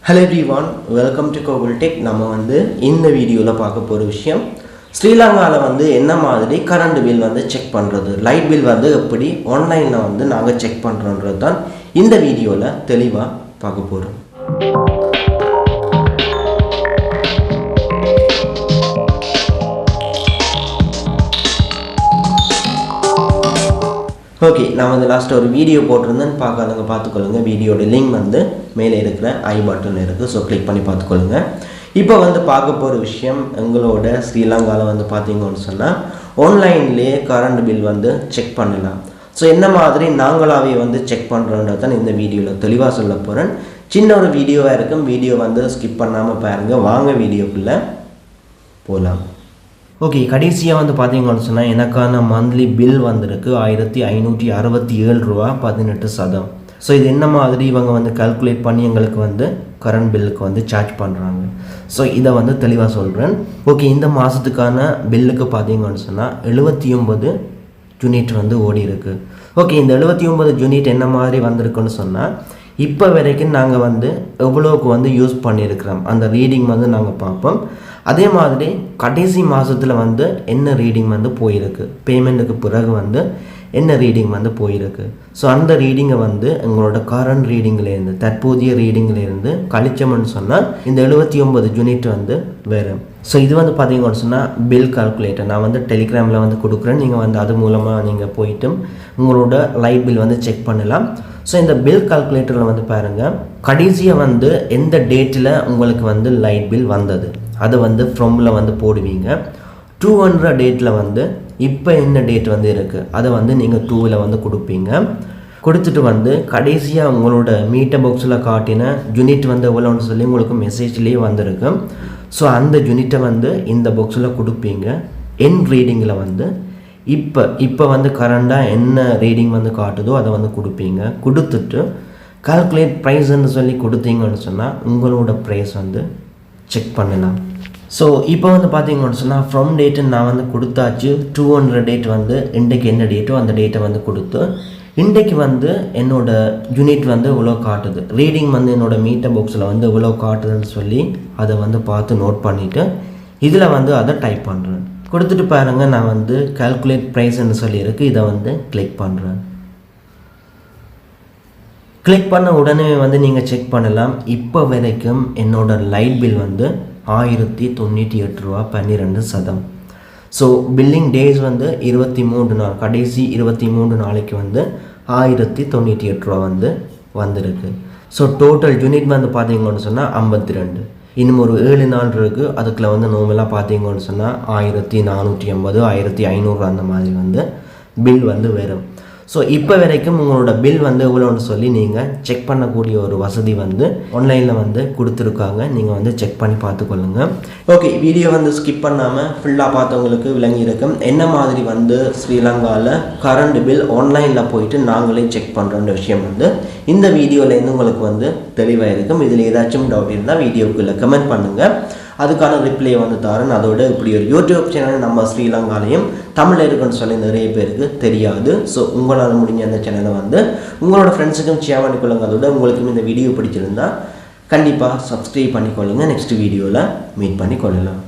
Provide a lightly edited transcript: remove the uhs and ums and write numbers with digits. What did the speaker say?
Hello everyone, welcome to Google Tech. நம்ம வந்து இந்த வீடியோல பார்க்க போற விஷயம் ஸ்ரீலங்கால வந்து என்ன மாதிரி கரண்ட் பில் வந்து செக் பண்றது, லைட் பில் வந்து எப்படி ஆன்லைன்ல வந்து நாங்க செக் பண்றோம்ன்றது தான் இந்த வீடியோல தெளிவா பார்க்க போறோம். ஓகே, நான் வந்து லாஸ்ட் ஒரு வீடியோ போட்டிருந்தேன், பார்க்காதவங்க பார்த்துக்கொள்ளுங்க. வீடியோட லிங்க் வந்து மேலே இருக்கிற ஐ பட்டன் இருக்குது, ஸோ கிளிக் பண்ணி பார்த்துக்கொள்ளுங்க. இப்போ வந்து பார்க்க போகிற விஷயம் எங்களோட ஸ்ரீலங்காவில் வந்து பார்த்தீங்கன்னு சொன்னால் ஆன்லைன்லேயே கரண்ட் பில் வந்து செக் பண்ணலாம். ஸோ என்ன மாதிரி நாங்களாவே வந்து செக் பண்ணுறோன்றது தான் இந்த வீடியோவில் தெளிவாக சொல்ல போகிறேன். சின்ன ஒரு வீடியோவாக இருக்கும், வீடியோ வந்து ஸ்கிப் பண்ணாமல் பாருங்கள். வாங்க வீடியோக்குள்ளே போகலாம். ஓகே, கடைசியாக வந்து பார்த்தீங்கன்னு சொன்னால் எனக்கான மந்த்லி பில் வந்திருக்கு 1567 ரூபா 18 ஸோ இது என்ன மாதிரி இவங்க வந்து கால்குலேட் பண்ணி எங்களுக்கு வந்து கரண்ட் பில்லுக்கு வந்து சார்ஜ் பண்ணுறாங்க. ஸோ இதை வந்து தெளிவாக சொல்கிறேன். ஓகே, இந்த மாதத்துக்கான பில்லுக்கு பார்த்தீங்கன்னு சொன்னால் 79 யூனிட் வந்து ஓடி இருக்குது. ஓகே, இந்த 79 யூனிட் என்ன மாதிரி வந்திருக்குன்னு சொன்னால் இப்போ வரைக்கும் நாங்கள் வந்து எவ்வளோக்கு வந்து யூஸ் பண்ணியிருக்கிறோம் அந்த ரீடிங் வந்து நாங்கள் பார்ப்போம். அதே மாதிரி கடைசி மாதத்தில் வந்து என்ன ரீடிங் வந்து போயிருக்கு, பேமெண்ட்டுக்கு பிறகு வந்து என்ன ரீடிங் வந்து போயிருக்கு. ஸோ அந்த ரீடிங்கை வந்து எங்களோட கரண்ட் ரீடிங்கிலேருந்து தற்போதைய ரீடிங்கிலேருந்து கழிச்சோம்னு சொன்னால் இந்த 79 யூனிட் வந்து வேறு. ஸோ இது வந்து பார்த்தீங்கன்னு சொன்னால் பில் கால்குலேட்டர் நான் வந்து டெலிகிராமில் வந்து கொடுக்குறேன். நீங்கள் வந்து அது மூலமாக நீங்கள் போயிட்டு உங்களோட லைட் பில் வந்து செக் பண்ணலாம். ஸோ இந்த பில் கால்குலேட்டரில் வந்து பாருங்கள், கடைசியாக வந்து எந்த டேட்டில் உங்களுக்கு வந்து லைட் பில் வந்தது அதை வந்து ஃப்ரம்மில் வந்து போடுவீங்க. 200 டேட்டில் வந்து இப்போ என்ன டேட் வந்து இருக்குது அதை வந்து நீங்கள் 2ல் வந்து கொடுப்பீங்க. கொடுத்துட்டு வந்து கடைசியாக உங்களோட மீட்டர் பாக்ஸில் காட்டின யூனிட் வந்து எவ்வளோன்னு சொல்லி உங்களுக்கு மெசேஜ்லேயே வந்திருக்கு. ஸோ அந்த யூனிட்டை வந்து இந்த பாக்ஸில் கொடுப்பீங்க. என் ரீடிங்கில் வந்து இப்போ வந்து கரண்டாக என்ன ரீடிங் வந்து காட்டுதோ அதை வந்து கொடுப்பீங்க. கொடுத்துட்டு கால்குலேட் ப்ரைஸ்ன்னு சொல்லி கொடுத்தீங்கன்னு சொன்னால் உங்களோட ப்ரைஸ் வந்து செக் பண்ணலாம். ஸோ இப்போ வந்து பார்த்தீங்கன்னு சொன்னால் ஃப்ரம் டேட்டு நான் வந்து கொடுத்தாச்சு. 200 டேட் வந்து இன்றைக்கு என்ன டேட்டோ அந்த டேட்டை வந்து கொடுத்து இன்றைக்கு வந்து என்னோடய யூனிட் வந்து இவ்வளோ காட்டுது, ரீடிங் வந்து என்னோடய மீட்டர் பாக்ஸில் வந்து இவ்வளோ காட்டுதுன்னு சொல்லி அதை வந்து பார்த்து நோட் பண்ணிவிட்டு இதில் வந்து அதை டைப் பண்ணுறேன். கொடுத்துட்டு பாருங்கள், நான் வந்து கால்குலேட் ப்ரைஸ்ன்னு சொல்லியிருக்கு, இதை வந்து கிளிக் பண்ணுறேன். கிளிக் பண்ண உடனே வந்து நீங்கள் செக் பண்ணலாம். இப்போ வரைக்கும் என்னோடய லைட் பில் வந்து 1098 ரூபா 12 ஸோ பில்லிங் டேஸ் வந்து 23 நாள், கடைசி 23 நாளைக்கு வந்து 1098 ரூபா வந்து வந்திருக்கு. ஸோ டோட்டல் யூனிட் வந்து பார்த்தீங்கன்னு சொன்னால் 52. இன்னும் ஒரு 7 நாள் இருக்குது, அதுக்குள்ள வந்து நார்மலாக பார்த்தீங்கன்னு சொன்னால் 1480 1500 அந்த மாதிரி வந்து பில் வந்து வரும். ஸோ இப்போ வரைக்கும் உங்களோட பில் வந்து எவ்வளோன்னு சொல்லி நீங்கள் செக் பண்ணக்கூடிய ஒரு வசதி வந்து ஆன்லைனில் வந்து கொடுத்துருக்காங்க. நீங்கள் வந்து செக் பண்ணி பார்த்துக்கொள்ளுங்க. ஓகே, வீடியோ வந்து ஸ்கிப் பண்ணாமல் ஃபுல்லாக பார்த்தவங்களுக்கு விளங்கியிருக்கும் என்ன மாதிரி வந்து ஸ்ரீலங்காவில் கரண்ட் பில் ஆன்லைனில் போயிட்டு நாங்களே செக் பண்ணுறோன்ற விஷயம் வந்து இந்த வீடியோலேருந்து உங்களுக்கு வந்து தெளிவாக இருக்கும். இதில் ஏதாச்சும் டவுட் இருந்தால் வீடியோக்குள்ளே கமெண்ட் பண்ணுங்கள், அதுக்கான ரிப்ளை வந்து தரேன். அதோட இப்படி ஒரு யூடியூப் சேனல் நம்ம ஸ்ரீலங்காலையும் தமிழில் இருக்குன்னு சொல்லி நிறைய பேருக்கு தெரியாது. ஸோ உங்களால் முடிஞ்ச அந்த சேனலை வந்து உங்களோட ஃப்ரெண்ட்ஸுக்கும் ஷேர் பண்ணிக்கொள்ளுங்க. அதோட உங்களுக்கும் இந்த வீடியோ பிடிச்சிருந்தா கண்டிப்பாக சப்ஸ்கிரைப் பண்ணிக்கொள்ளுங்க. நெக்ஸ்ட் வீடியோவில் மீட் பண்ணிக்கொள்ளலாம்.